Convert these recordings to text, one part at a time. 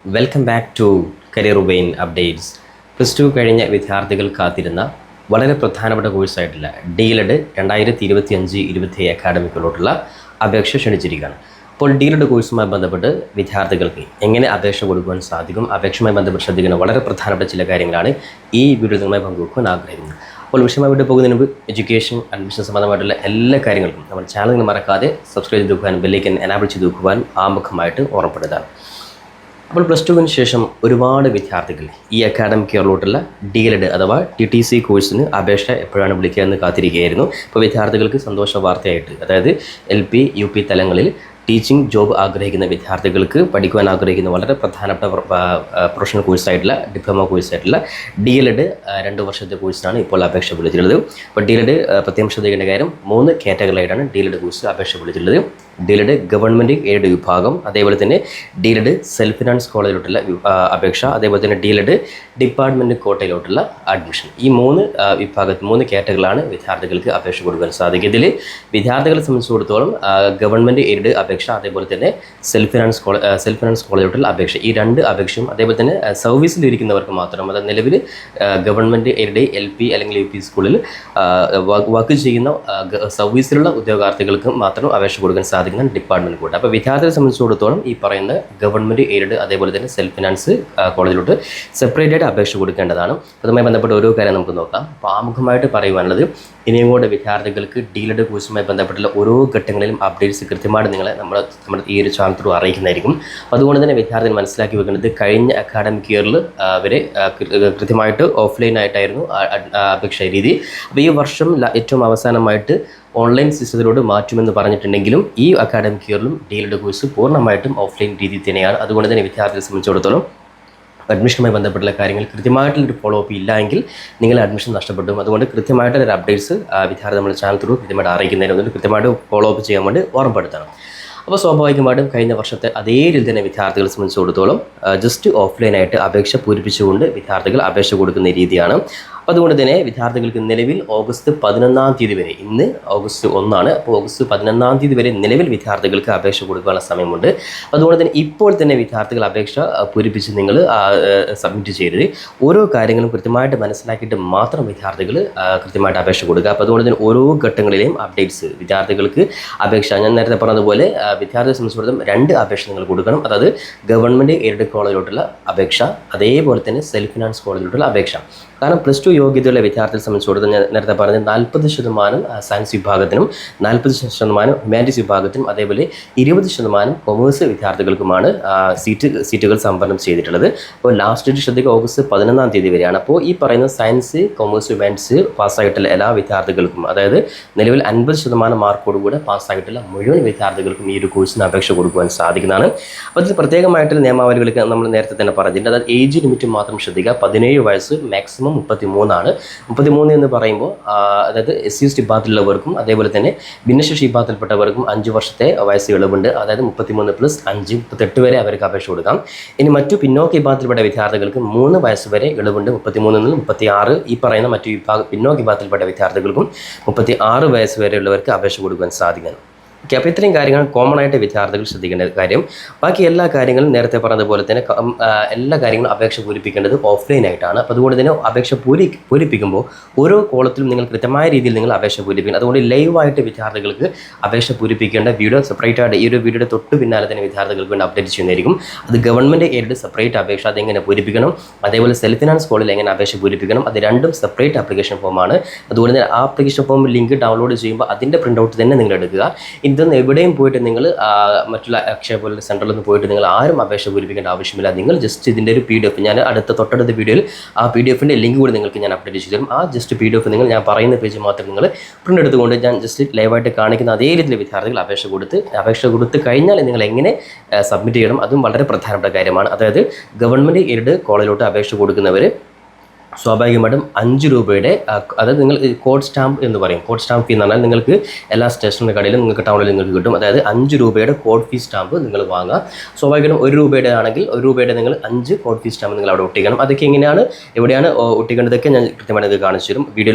Welcome back to career vein updates. +2 കഴിഞ്ഞ വിദ്യാർത്ഥികൾ കാത്തിരുന്ന വളരെ പ്രധാനപ്പെട്ട കോഴ്സായിട്ടുള്ള ഡീലഡ് 2025-27 അക്കാഡമിക്കിലോട്ടുള്ള അപേക്ഷ ക്ഷണിച്ചിരിക്കുകയാണ്. അപ്പോൾ ഡീലഡ് കോഴ്സുമായി ബന്ധപ്പെട്ട് വിദ്യാർത്ഥികൾക്ക് എങ്ങനെ അപേക്ഷ കൊടുക്കുവാൻ സാധിക്കും, അപേക്ഷയുമായി ബന്ധപ്പെട്ട് ശ്രദ്ധിക്കുന്ന വളരെ പ്രധാനപ്പെട്ട ചില കാര്യങ്ങളാണ് ഈ വീഡിയോ നിങ്ങളുമായി പങ്കുവെക്കാൻ ആഗ്രഹിക്കുന്നത്. അപ്പോൾ വിഷയമായി വിട്ടു പോകുന്നതിന് മുമ്പ് എഡ്യൂക്കേഷൻ, അഡ്മിഷൻ സംബന്ധമായിട്ടുള്ള എല്ലാ കാര്യങ്ങൾക്കും നമ്മുടെ ചാനൽ മറക്കാതെ സബ്സ്ക്രൈബ് ചെയ്ത് വെക്കുവാനും ബെല്ലൈക്കൻ എനാബിൾ ചെയ്ത് വെക്കുവാനും ആമുഖമായിട്ട് ഓർമ്മപ്പെടുത്താം. അപ്പോൾ +2വിന് ശേഷം ഒരുപാട് വിദ്യാർത്ഥികൾ ഈ അക്കാഡമിക് ഇയറിലോട്ടുള്ള ഡീലഡ് അഥവാ TTC കോഴ്സിന് അപേക്ഷ എപ്പോഴാണ് വിളിക്കുക എന്ന് കാത്തിരിക്കുകയായിരുന്നു. അപ്പോൾ വിദ്യാർത്ഥികൾക്ക് സന്തോഷ വാർത്തയായിട്ട്, അതായത് LP UP തലങ്ങളിൽ ടീച്ചിങ് ജോബ് ആഗ്രഹിക്കുന്ന വിദ്യാർത്ഥികൾക്ക് പഠിക്കുവാൻ ആഗ്രഹിക്കുന്ന വളരെ പ്രധാനപ്പെട്ട പ്രൊഫഷണൽ കോഴ്സായിട്ടുള്ള ഡിപ്ലോമ കോഴ്സായിട്ടുള്ള ഡീലഡ് 2 വർഷത്തെ കോഴ്സിനാണ് ഇപ്പോൾ അപേക്ഷ വിളിച്ചിട്ടുള്ളത്. അപ്പോൾ ഡീലഡ് പ്രത്യേകം ശ്രദ്ധിക്കേണ്ട കാര്യം 3 കാറ്റഗറിയായിട്ടാണ് ഡീലഡ് കോഴ്സ് അപേക്ഷ വിളിച്ചിട്ടുള്ളത്. ഡീലഡ് ഗവൺമെൻറ് എയ്ഡ് വിഭാഗം, അതേപോലെ തന്നെ ഡീലഡ് സെൽഫ് ഫിനാൻസ് കോളേജിലോട്ടുള്ള അപേക്ഷ, അതേപോലെ തന്നെ ഡീലഡ് ഡിപ്പാർട്ട്മെൻറ്റ് കോട്ടയിലോട്ടുള്ള അഡ്മിഷൻ. ഈ 3 കാറ്റഗറികളാണ് വിദ്യാർത്ഥികൾക്ക് അപേക്ഷ കൊടുക്കാൻ സാധിക്കുക. ഇതിൽ വിദ്യാർത്ഥികളെ സംബന്ധിച്ചിടത്തോളം ഗവൺമെൻറ് എയ്ഡ് അപേക്ഷ, അതേപോലെ തന്നെ സെൽഫ് ഫിനാൻസ് കോളേജിലോട്ടുള്ള അപേക്ഷ, ഈ 2 അപേക്ഷയും അതേപോലെ തന്നെ സർവീസിലിരിക്കുന്നവർക്ക് മാത്രം, അതായത് നിലവിൽ ഗവൺമെൻറ് എയ്ഡ് LP അല്ലെങ്കിൽ UP സ്കൂളിൽ വർക്ക് ചെയ്യുന്ന സർവീസിലുള്ള ഉദ്യോഗാർത്ഥികൾക്ക് മാത്രം അപേക്ഷ കൊടുക്കാൻ സാധിക്കുന്ന ഡിപ്പാർട്ട്മെൻറ്റ് കോട്ട. അപ്പോൾ വിദ്യാർത്ഥികളെ സംബന്ധിച്ചിടത്തോളം ഈ പറയുന്ന ഗവൺമെൻറ് എയ്ഡ് അതേപോലെ തന്നെ സെൽഫ് ഫിനാൻസ് കോളേജിലോട്ട് സെപ്പറേറ്റ് ആയിട്ട് അപേക്ഷ കൊടുക്കേണ്ടതാണ്. അതുമായി ബന്ധപ്പെട്ട ഓരോ കാര്യം നമുക്ക് നോക്കാം. അപ്പോൾ ആമുഖമായിട്ട് പറയുവാനുള്ളത്, ഇനിയും കൂടെ വിദ്യാർത്ഥികൾക്ക് ഡീലഡ് കോഴ്സുമായി ബന്ധപ്പെട്ടുള്ള ഓരോ ഘട്ടങ്ങളിലും അപ്ഡേറ്റ്സ് കൃത്യമായിട്ട് നിങ്ങളെ നമ്മുടെ ഈ ഒരു ചാനൽ അറിയിക്കുന്നതായിരിക്കും. അതുകൊണ്ട് തന്നെ വിദ്യാർത്ഥികൾ മനസ്സിലാക്കി വെക്കേണ്ടത്, കഴിഞ്ഞ അക്കാഡമിക് ഇയറിൽ വരെ കൃത്യമായിട്ട് ഓഫ്ലൈൻ ആയിട്ടായിരുന്നു അപേക്ഷ രീതി. അപ്പോൾ ഈ വർഷം ഏറ്റവും അവസാനമായിട്ട് ഓൺലൈൻ സിസ്റ്റത്തിലോട്ട് മാറ്റുമെന്ന് പറഞ്ഞിട്ടുണ്ടെങ്കിലും ഈ അക്കാഡമിക് ഇയറിലും ഡീലഡ് കോഴ്സ് പൂർണ്ണമായിട്ടും ഓഫ്ലൈൻ രീതിയിൽ തന്നെയാണ്. അതുകൊണ്ട് തന്നെ വിദ്യാർത്ഥികളെ സംബന്ധിച്ചിടത്തോളം അഡ്മിഷനുമായി ബന്ധപ്പെട്ടുള്ള കാര്യങ്ങൾ കൃത്യമായിട്ടുള്ളൊരു ഫോളോ അപ്പ് ഇല്ല എങ്കിൽ നിങ്ങളെ അഡ്മിഷൻ നഷ്ടപ്പെടും. അതുകൊണ്ട് കൃത്യമായിട്ടൊരു അപ്ഡേറ്റ്സ് വിദ്യാർത്ഥി നമ്മുടെ ചാനൽ കൃത്യമായിട്ട് അറിയിക്കുന്നതിന് കൃത്യമായിട്ട് ഫോളോ അപ്പ് ചെയ്യാൻ വേണ്ടി ഓർമ്മപ്പെടുത്തണം. അപ്പോൾ സ്വാഭാവികമായിട്ടും കഴിഞ്ഞ വർഷത്തെ അതേ രീതിയിൽ തന്നെ വിദ്യാർത്ഥികളെ സംബന്ധിച്ചിടത്തോളം ജസ്റ്റ് ഓഫ്ലൈനായിട്ട് അപേക്ഷ പൂരിപ്പിച്ചുകൊണ്ട് വിദ്യാർത്ഥികൾ അപേക്ഷ കൊടുക്കുന്ന രീതിയാണ്. അതുകൊണ്ട് തന്നെ വിദ്യാർത്ഥികൾക്ക് നിലവിൽ ഓഗസ്റ്റ് 11-ാം തീയതി വരെ, ഇന്ന് ഓഗസ്റ്റ് 1 അപ്പോൾ ഓഗസ്റ്റ് 11-ാം തീയതി വരെ നിലവിൽ വിദ്യാർത്ഥികൾക്ക് അപേക്ഷ കൊടുക്കാനുള്ള സമയമുണ്ട്. അതുകൊണ്ട് തന്നെ ഇപ്പോൾ തന്നെ വിദ്യാർത്ഥികൾ അപേക്ഷ പൂരിപ്പിച്ച് നിങ്ങൾ സബ്മിറ്റ് ചെയ്തത് ഓരോ കാര്യങ്ങളും കൃത്യമായിട്ട് മനസ്സിലാക്കിയിട്ട് മാത്രം വിദ്യാർത്ഥികൾ കൃത്യമായിട്ട് അപേക്ഷ കൊടുക്കുക. അപ്പോൾ അതുകൊണ്ട് തന്നെ ഓരോ ഘട്ടങ്ങളിലെയും അപ്ഡേറ്റ്സ് വിദ്യാർത്ഥികൾക്ക് അപേക്ഷ, ഞാൻ നേരത്തെ പറഞ്ഞതുപോലെ വിദ്യാർത്ഥികളെ സംബന്ധിച്ചിടത്തോളം 2 അപേക്ഷ നിങ്ങൾ കൊടുക്കണം. അതായത് ഗവൺമെൻറ് എയ്ഡഡ് കോളേജിലോട്ടുള്ള അപേക്ഷ, അതേപോലെ തന്നെ സെൽഫ് ഫിനാൻസ് കോളേജിലോട്ടുള്ള അപേക്ഷ. കാരണം +2 യോഗ്യതയുള്ള വിദ്യാർത്ഥികളെ സംബന്ധിച്ചിടത്തോളം ഞാൻ നേരത്തെ പറഞ്ഞ 40% സയൻസ് വിഭാഗത്തിനും 40% ഹ്യൂമാനിറ്റീസ് വിഭാഗത്തിനും അതേപോലെ 20% കൊമേഴ്സ് വിദ്യാർത്ഥികൾക്കുമാണ് സീറ്റുകൾ സംവരണം ചെയ്തിട്ടുള്ളത്. അപ്പോൾ ലാസ്റ്റ് ഡേറ്റ് ശ്രദ്ധിക്കുക, ഓഗസ്റ്റ് 11-ാം തീയതി വരെയാണ്. അപ്പോൾ ഈ പറയുന്ന സയൻസ്, കൊമേഴ്സ്, ഹ്യൂമാനിറ്റീസ് പാസ്സായിട്ടുള്ള എല്ലാ വിദ്യാർത്ഥികൾക്കും, അതായത് നിലവിൽ 50% മാർക്കോടുകൂടെ പാസ്സായിട്ടുള്ള മുഴുവൻ വിദ്യാർത്ഥികൾക്കും ഈ ഒരു കോഴ്സിന് അപേക്ഷ കൊടുക്കുവാൻ സാധിക്കുന്നതാണ്. അപ്പോൾ ഇതിൽ പ്രത്യേകമായിട്ടുള്ള നിയമാവലികൾക്ക് നമ്മൾ നേരത്തെ തന്നെ പറഞ്ഞിട്ടുണ്ട്. അതായത് ഏജ് ലിമിറ്റ് മാത്രം ശ്രദ്ധിക്കുക, 17 വയസ്സ്, മാക്സിമം 33 33 എന്ന് പറയുമ്പോൾ അതായത് SC/ST വിഭാഗത്തിലുള്ളവർക്കും അതേപോലെ തന്നെ ഭിന്നശേഷി വിഭാഗത്തിൽപ്പെട്ടവർക്കും 5 വർഷത്തെ വയസ്സ് ഇളവുണ്ട്. അതായത് 33 + 5 38 വരെ അവർക്ക് അപേക്ഷ കൊടുക്കാം. ഇനി മറ്റു പിന്നോക്ക വിഭാഗത്തിൽപ്പെട്ട വിദ്യാർത്ഥികൾക്ക് 3 വയസ്സ് വരെ ഇളവുണ്ട്. 33 നിന്ന് 36, ഈ പറയുന്ന മറ്റു പിന്നോക്ക വിഭാഗത്തിൽപ്പെട്ട വിദ്യാർത്ഥികൾക്കും 36 വയസ്സ് വരെയുള്ളവർക്ക് അപേക്ഷ കൊടുക്കാൻ സാധിക്കും. ഓക്കെ, അപ്പോൾ ഇത്രയും കാര്യങ്ങൾ കോമൺ ആയിട്ട് വിദ്യാർത്ഥികൾ ശ്രദ്ധിക്കേണ്ട കാര്യം. ബാക്കി എല്ലാ കാര്യങ്ങളും നേരത്തെ പറഞ്ഞതുപോലെ തന്നെ എല്ലാ കാര്യങ്ങളും അപേക്ഷ പൂരിപ്പിക്കേണ്ടത് ഓഫ്ലൈൻ ആയിട്ടാണ്. അപ്പോൾ അതുകൊണ്ട് തന്നെ അപേക്ഷ പൂരിപ്പിക്കുമ്പോൾ ഓരോ കോളത്തിലും നിങ്ങൾ കൃത്യമായ രീതിയിൽ നിങ്ങൾ അപേക്ഷ പൂരിപ്പിക്കണം. അതുകൊണ്ട് ലൈവായിട്ട് വിദ്യാർത്ഥികൾക്ക് അപേക്ഷ പൂരിപ്പിക്കേണ്ട വീഡിയോ സെപ്പറേറ്റ് ആയിട്ട് ഈ ഒരു വീഡിയോയുടെ തൊട്ട് പിന്നാലെ തന്നെ വിദ്യാർത്ഥികൾക്ക് വേണ്ടി അപ്ഡേറ്റ് ചെയ്യുന്നതായിരിക്കും. അത് ഗവൺമെൻറ് എയ്ഡ് സെപ്പറേറ്റ് അപേക്ഷ, അതെങ്ങനെ പൂരിപ്പിക്കണം, അതേപോലെ സെൽഫ് ഫിനാൻസ് കോളേജിൽ എങ്ങനെ അപേക്ഷ പൂരിപ്പിക്കണം, അത് രണ്ടും സെപ്പറേറ്റ് ആപ്ലിക്കേഷൻ ഫോമാണ്. അതുകൊണ്ട് തന്നെ ആ ആപ്ലിക്കേഷൻ ഫോം ലിങ്ക് ഡൗൺലോഡ് ചെയ്യുമ്പോൾ അതിൻ്റെ പ്രിൻ്റ് ഔട്ട് തന്നെ നിങ്ങൾ എടുക്കുക. ഇതൊന്നും എവിടെയും പോയിട്ട് നിങ്ങൾ മറ്റുള്ള അക്ഷയ പോലുള്ള സെൻറ്ററിലൊന്നും പോയിട്ട് നിങ്ങൾ ആരും അപേക്ഷ പൂരിപ്പിക്കേണ്ട ആവശ്യമില്ല. നിങ്ങൾ ജസ്റ്റ് ഇതിൻ്റെ ഒരു PDF, ഞാൻ തൊട്ടടുത്ത വീഡിയോയിൽ ആ PDFൻ്റെ ലിങ്ക് കൂടി നിങ്ങൾക്ക് ഞാൻ അപ്ഡേറ്റ് ചെയ്തു തരും. ആ ജസ്റ്റ് PDF നിങ്ങൾ ഞാൻ പറയുന്ന പേജ് മാത്രം നിങ്ങൾ പ്രിൻ്റ് എടുത്തുകൊണ്ട് ഞാൻ ജസ്റ്റ് ലൈവായിട്ട് കാണിക്കുന്ന അതേ രീതിയിൽ വിദ്യാർത്ഥികൾ അപേക്ഷ കൊടുത്ത് കഴിഞ്ഞാൽ നിങ്ങൾ എങ്ങനെ സബ്മിറ്റ് ചെയ്യണം, അതും വളരെ പ്രധാനപ്പെട്ട കാര്യമാണ്. അതായത് ഗവൺമെൻറ് എയ്ഡ് കോളേജിലോട്ട് അപേക്ഷ കൊടുക്കുന്നവർ സ്വാഭാവികമായിട്ടും 5 രൂപയുടെ അതായത് നിങ്ങൾ കോഡ് സ്റ്റാമ്പ് എന്ന് പറയും. കോഡ് സ്റ്റാമ്പ് ഫീ എന്ന് പറഞ്ഞാൽ നിങ്ങൾക്ക് എല്ലാ സ്റ്റേഷനറി കടയിലും നിങ്ങൾക്ക് ടൗണിൽ നിങ്ങൾക്ക് കിട്ടും. അതായത് 5 രൂപയുടെ കോഡ് ഫീ സ്റ്റാമ്പ് നിങ്ങൾ വാങ്ങുക. സ്വാഭാവികമായിട്ടും 1 രൂപയുടെ ആണെങ്കിൽ 1 രൂപയുടെ നിങ്ങൾ 5 കോഡ് ഫീ സ്റ്റാമ്പ് നിങ്ങൾ അവിടെ ഒട്ടിക്കണം. അതൊക്കെ എങ്ങനെയാണ് എവിടെയാണ് ഒട്ടിക്കേണ്ടതൊക്കെ ഞാൻ കൃത്യമായിട്ട് ഇത് കാണിച്ചു തരും. വീഡിയോ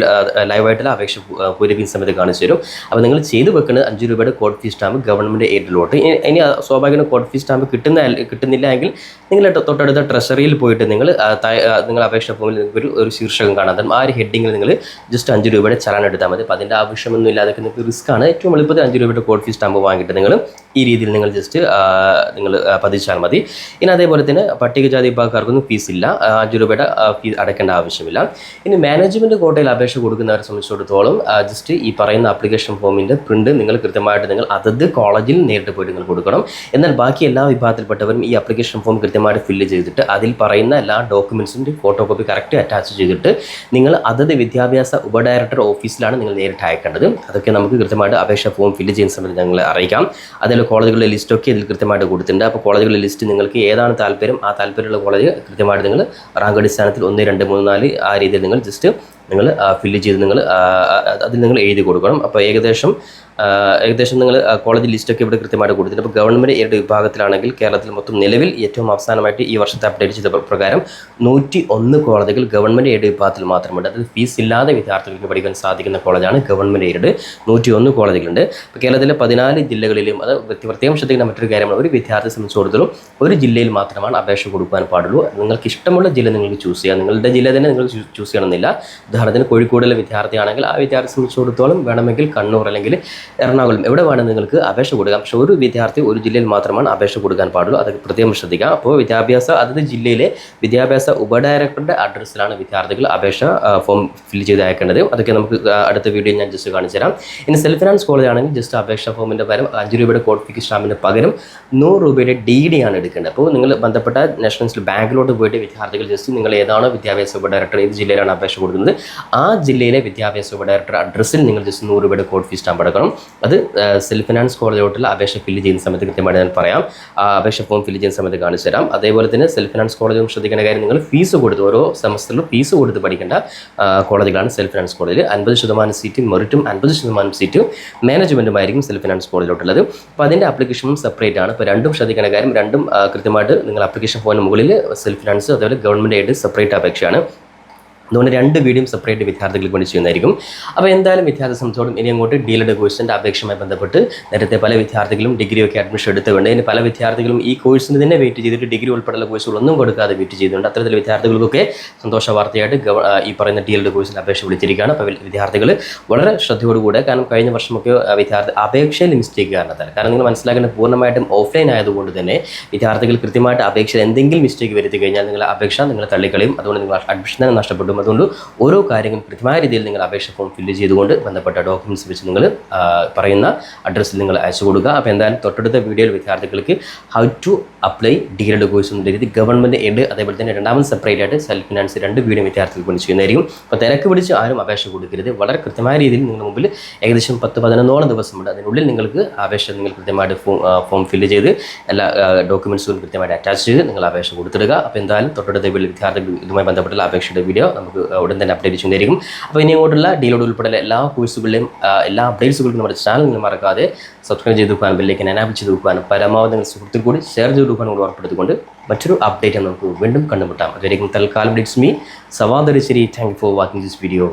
ലൈവായിട്ടുള്ള അപേക്ഷ പൂരിപ്പിക്കുന്ന സമയത്ത് കാണിച്ചു തരും. അപ്പോൾ നിങ്ങൾ ചെയ്ത് വെക്കുന്നത് 5 രൂപയുടെ കോഡ് ഫീ സ്റ്റാമ്പ് ഗവൺമെൻറ് എയ്ഡിലോട്ട്. ഇനി സ്വാഭാവികമായിട്ടും കോഡ് ഫീ സ്റ്റാമ്പ് കിട്ടുന്നില്ല എങ്കിൽ നിങ്ങൾ തൊട്ടടുത്ത ട്രഷറിയിൽ പോയിട്ട് നിങ്ങൾ അപേക്ഷ ഫോമിൽ ഒരു ശീർഷകം കാണാൻ ആ ഒരു ഹെഡിങ്ങിൽ നിങ്ങൾ ജസ്റ്റ് 5 രൂപയുടെ ചലാൻ എടുത്താൽ മതി. അപ്പോൾ അതിൻ്റെ ആവശ്യമൊന്നും ഇല്ലാതെ നിങ്ങൾക്ക് റിസ്ക് ആണ്. ഏറ്റവും എളുപ്പത്തിൽ 5 രൂപയുടെ കോഡ് ഫീ സ്റ്റാമ്പ് വാങ്ങിയിട്ട് നിങ്ങൾ ഈ രീതിയിൽ നിങ്ങൾ ജസ്റ്റ് നിങ്ങൾ പതിച്ചാൽ മതി. ഇനി അതേപോലെ തന്നെ പട്ടികജാതി വിഭാഗക്കാർക്കൊന്നും ഫീസ് ഇല്ല, 5 രൂപയുടെ ഫീസ് അടയ്ക്കേണ്ട ആവശ്യമില്ല. ഇനി മാനേജ്മെൻറ്റ് കോട്ടയിൽ അപേക്ഷ കൊടുക്കുന്നവരെ സംബന്ധിച്ചിടത്തോളം ജസ്റ്റ് ഈ പറയുന്ന ആപ്ലിക്കേഷൻ ഫോമിൻ്റെ പ്രിൻറ്റ് നിങ്ങൾ കൃത്യമായിട്ട് നിങ്ങൾ അതത് കോളേജിൽ നേരിട്ട് പോയിട്ട് നിങ്ങൾ കൊടുക്കണം. എന്നാൽ ബാക്കി എല്ലാ വിഭാഗത്തിൽപ്പെട്ടവരും ഈ ആപ്ലിക്കേഷൻ ഫോം കൃത്യമായിട്ട് ഫില്ല് ചെയ്തിട്ട് അതിൽ പറയുന്ന എല്ലാ ഡോക്യുമെൻറ്റ്സിൻ്റെ ഫോട്ടോ കോപ്പി കറക്റ്റ് അറ്റാച്ച് ചെയ്തിട്ട് നിങ്ങൾ അതത് വിദ്യാഭ്യാസ ഉപഡയറക്ടർ ഓഫീസിലാണ് നിങ്ങൾ നേരിട്ട് അയക്കേണ്ടത്. അതൊക്കെ നമുക്ക് കൃത്യമായിട്ട് അപേക്ഷ ഫോം ഫില്ല് ചെയ്യുന്ന സമയത്ത് ഞങ്ങൾ അറിയിക്കാം. അതിൽ കോളേജുകളുടെ ലിസ്റ്റൊക്കെ ഇതിൽ കൃത്യമായിട്ട് കൊടുത്തിട്ടുണ്ട്. അപ്പോൾ കോളേജുകളുടെ ലിസ്റ്റ് നിങ്ങൾക്ക് ഏതാണ് താല്പര്യം ആ താല്പര്യമുള്ള കോളേജ് കൃത്യമായിട്ട് നിങ്ങൾ റാങ്ക് അടിസ്ഥാനത്തിൽ 1, 2, 3, 4 ആ രീതിയിൽ നിങ്ങൾ ജസ്റ്റ് നിങ്ങൾ ഫില്ല് ചെയ്ത് നിങ്ങൾ അതിൽ നിങ്ങൾ എഴുതി കൊടുക്കണം. അപ്പോൾ ഏകദേശം നിങ്ങൾ കോളേജ് ലിസ്റ്റൊക്കെ ഇവിടെ കൃത്യമായിട്ട് കൊടുത്തിട്ടുണ്ട്. അപ്പോൾ ഗവൺമെൻറ് എയ്ഡ് വിഭാഗത്തിലാണെങ്കിൽ കേരളത്തിൽ മൊത്തം നിലവിൽ ഏറ്റവും അവസാനമായിട്ട് ഈ വർഷത്തെ അപ്ഡേറ്റ് ചെയ്ത പ്രകാരം 101 കോളേജുകൾ ഗവൺമെൻറ് എയ്ഡ് വിഭാഗത്തിൽ മാത്രമുണ്ട്. അതായത് ഫീസ് ഇല്ലാതെ വിദ്യാർത്ഥികൾക്ക് പഠിക്കാൻ സാധിക്കുന്ന കോളേജാണ് ഗവൺമെൻറ് എയ്ഡ്. 101 കോളേജുകളുണ്ട്. ഇപ്പോൾ കേരളത്തിലെ 14 ജില്ലകളിലും അത് പ്രത്യേകം ശ്രദ്ധിക്കുന്ന മറ്റൊരു കാര്യമാണ്, ഒരു വിദ്യാർത്ഥിയെ സംബന്ധിച്ചിടത്തോളം ഒരു ജില്ലയിൽ മാത്രമാണ് അപേക്ഷ കൊടുക്കാൻ പാടുള്ളൂ. നിങ്ങൾക്ക് ഇഷ്ടമുള്ള ജില്ല നിങ്ങൾക്ക് ചൂസ് ചെയ്യാം. നിങ്ങളുടെ ജില്ല തന്നെ നിങ്ങൾ ചൂസ് ചെയ്യണമെന്നില്ല. ഉദാഹരണത്തിന് കോഴിക്കോടിലെ വിദ്യാർത്ഥിയാണെങ്കിൽ ആ വിദ്യാർത്ഥിയെ സംബന്ധിച്ചിടത്തോളം വേണമെങ്കിൽ കണ്ണൂർ അല്ലെങ്കിൽ എറണാകുളം എവിടെ വേണം നിങ്ങൾക്ക് അപേക്ഷ കൊടുക്കാം. പക്ഷേ ഒരു വിദ്യാർത്ഥി ഒരു ജില്ലയിൽ മാത്രമാണ് അപേക്ഷ കൊടുക്കാൻ പാടുള്ളൂ. അത് പ്രത്യേകം ശ്രദ്ധിക്കുക. അപ്പോൾ അതത് ജില്ലയിലെ വിദ്യാഭ്യാസ ഉപഡയറക്ടറുടെ അഡ്രസ്സിലാണ് വിദ്യാർത്ഥികൾ അപേക്ഷ ഫോം ഫില്ല് ചെയ്ത് അയക്കേണ്ടത്. അതൊക്കെ നമുക്ക് അടുത്ത വീഡിയോ ഞാൻ ജസ്റ്റ് കാണിച്ചു തരാം. ഇനി സെൽഫ് ഫിനാൻസ് കോളേജ് ആണെങ്കിൽ ജസ്റ്റ് അപേക്ഷ ഫോമിൻ്റെ പകരം 5 രൂപയുടെ കോഡ് ഫീ സ്റ്റാമ്പിന് പകരം 100 രൂപയുടെ DD ആണ് എടുക്കേണ്ടത്. അപ്പോൾ നിങ്ങൾ ബന്ധപ്പെട്ട നാഷണൽ ബാങ്കിലോട്ട് പോയിട്ട് വിദ്യാർത്ഥികൾ ജസ്റ്റ് നിങ്ങൾ ഏതാണോ വിദ്യാഭ്യാസ ഉപഡയറക്ടർ ഏത് ജില്ലയിലാണ് അപേക്ഷ കൊടുക്കുന്നത് ആ ജില്ലയിലെ വിദ്യാഭ്യാസ ഉപഡയറക്ടർ അഡ്രസ്സിൽ നിങ്ങൾ ജസ്റ്റ് 100 രൂപയുടെ കോഡ് ഫീ സ്റ്റാമ്പ് അടക്കണം. അത് സെൽഫ് ഫിനാൻസ് കോളേജിലോട്ടുള്ള അപേക്ഷ ഫില്ല് ചെയ്യുന്ന സമയത്ത് കൃത്യമായിട്ട് ഞാൻ പറയാം. അപേക്ഷ ഫോം ഫില്ല് ചെയ്യുന്ന സമയത്ത് കാണിച്ചു തരാം. അതേപോലെ തന്നെ സെൽഫ് ഫിനാൻസ് കോളേജും ശ്രദ്ധിക്കേണ്ട കാര്യം, നിങ്ങൾ ഫീസ് കൊടുത്ത് ഓരോ സെമസ്റ്ററിലും ഫീസ് കൊടുത്ത് പഠിക്കേണ്ട കോളേജുകളാണ് സെൽഫ് ഫിനാൻസ് കോളേജിൽ. 50% സീറ്റും മെറിറ്റും 50% സീറ്റും മാനേജ്മെൻറ്റുമായിരിക്കും സെൽഫ് ഫിനാൻസ് കോളേജിലോട്ടുള്ളത്. അപ്പോൾ അതിൻ്റെ ആപ്ലിക്കേഷനും സെപ്പറേറ്റ് ആണ്. ഇപ്പോൾ രണ്ടും ശ്രദ്ധിക്കേണ്ട കാര്യം, രണ്ടും കൃത്യമായിട്ട് നിങ്ങൾ ആപ്ലിക്കേഷൻ ഫോമിന് മുകളിൽ സെൽഫ് ഫിനാൻസ് അതുപോലെ ഗവൺമെൻറ് ആയിട്ട് സെപ്പറേറ്റ് അപേക്ഷയാണ്. അതുകൊണ്ട് 2 വീഡിയോയും സെപ്പറേറ്റ് വിദ്യാർത്ഥികൾക്ക് വേണ്ടി ചെയ്യുന്നതായിരിക്കും. അപ്പോൾ എന്തായാലും വിദ്യാർത്ഥി സംബന്ധിച്ചോടും ഇനി അങ്ങോട്ട് DLED കോഴ്സിൻ്റെ അപേക്ഷയുമായി ബന്ധപ്പെട്ട് നേരത്തെ പല വിദ്യാർത്ഥികളും ഡിഗ്രിയൊക്കെ അഡ്മിഷൻ എടുത്തുകൊണ്ട് ഇനി പല വിദ്യാർത്ഥികളും ഈ കോഴ്സിന് തന്നെ വെയിറ്റ് ചെയ്തിട്ട് ഡിഗ്രി ഉൾപ്പെടെയുള്ള കോഴ്സുകളൊന്നും കൊടുക്കാതെ വെയിറ്റ് ചെയ്തിട്ടുണ്ട്. അത്തരത്തിൽ വിദ്യാർത്ഥികൾക്കൊക്കെ സന്തോഷ വാർത്തയായിട്ട് ഈ പറയുന്ന DLED കോഴ്സിൻ്റെ അപേക്ഷ വിളിച്ചിരിക്കുകയാണ്. അപ്പോൾ വിദ്യാർത്ഥികൾ വളരെ ശ്രദ്ധയോടുകൂടെ, കാരണം കഴിഞ്ഞ വർഷമൊക്കെ അപേക്ഷയിൽ മിസ്റ്റേക്ക് കാരണം നിങ്ങൾ മനസ്സിലാക്കേണ്ട പൂർണ്ണമായിട്ടും ഓഫ്ലൈൻ ആയതുകൊണ്ട് തന്നെ വിദ്യാർത്ഥികൾ കൃത്യമായിട്ട് അപേക്ഷയിൽ എന്തെങ്കിലും മിസ്റ്റേക്ക് വരുത്തി കഴിഞ്ഞാൽ നിങ്ങളുടെ അപേക്ഷ നിങ്ങൾ തള്ളിക്കളയും. അതുകൊണ്ട് നിങ്ങൾ അഡ്മിഷൻ തന്നെ നഷ്ടപ്പെട്ടു. അതുകൊണ്ട് ഓരോ കാര്യങ്ങളും കൃത്യമായ രീതിയിൽ നിങ്ങൾ അപേക്ഷ ഫോം ഫില്ല് ചെയ്തുകൊണ്ട് ബന്ധപ്പെട്ട ഡോക്യുമെൻറ്റ്സ് വെച്ച് നിങ്ങൾ പറയുന്ന അഡ്രസ്സിൽ നിങ്ങൾ അയച്ചു കൊടുക്കുക. അപ്പോൾ എന്തായാലും തൊട്ടടുത്ത വീഡിയോയിൽ വിദ്യാർത്ഥികൾക്ക് how to apply DLED course എന്ന രീതി ഗവൺമെൻറ് എയ്ഡ് അതേപോലെ തന്നെ രണ്ടാമത് സെപ്പറേറ്റ് ആയിട്ട് സെൽഫ് ഫിനാൻസ് 2 വീഡിയോ വിദ്യാർത്ഥികൾക്ക് വേണ്ടി ചെയ്യുന്നതായിരിക്കും. അപ്പോൾ തിരക്ക് പിടിച്ച് ആരും അപേക്ഷ കൊടുക്കരുത്. വളരെ കൃത്യമായ രീതിയിൽ നിങ്ങളുടെ മുമ്പിൽ ഏകദേശം 10-11 ദിവസമുണ്ട്. അതിനുള്ളിൽ നിങ്ങൾക്ക് അപേക്ഷ നിങ്ങൾ കൃത്യമായിട്ട് ഫോം ഫില്ല് ചെയ്ത് എല്ലാ ഡോക്യുമെൻറ്റ്സുകളും കൃത്യമായിട്ട് അറ്റാച്ച് ചെയ്ത് നിങ്ങൾ അപേക്ഷ കൊടുത്തിടുക. അപ്പോൾ എന്തായാലും തൊട്ടടുത്ത വീഡിയോ വിദ്യാർത്ഥികൾ ഇതുമായി ബന്ധപ്പെട്ടുള്ള അപേക്ഷയുടെ വീഡിയോ നമുക്ക് ഉടൻ തന്നെ അപ്ഡേറ്റ് ചെയ്യുന്നതായിരിക്കും. അപ്പോൾ ഇനി അങ്ങോട്ടുള്ള DLED ഉൾപ്പെടെ എല്ലാ കോഴ്സുകളിലെയും എല്ലാ അപ്ഡേറ്റ്സുകളും നമ്മുടെ ചാനൽ മറക്കാതെ സബ്സ്ക്രൈബ് ചെയ്ത് വെക്കാനും ബെല്ലൈക്കൻ എനാബിൾ ചെയ്ത് വെക്കാനും പരമാവധി നിങ്ങൾ സുഹൃത്തുക്കൾ കൂടി ഷെയർ ചെയ്ത് വെക്കാനും കൂടി ഉറപ്പെടുത്തിക്കൊണ്ട് മറ്റൊരു അപ്ഡേറ്റ് നമുക്ക് വീണ്ടും കണ്ടുമുട്ടാം. അതുവരെയും തൽക്കാലം it's me Savad. Thank you for watching this video.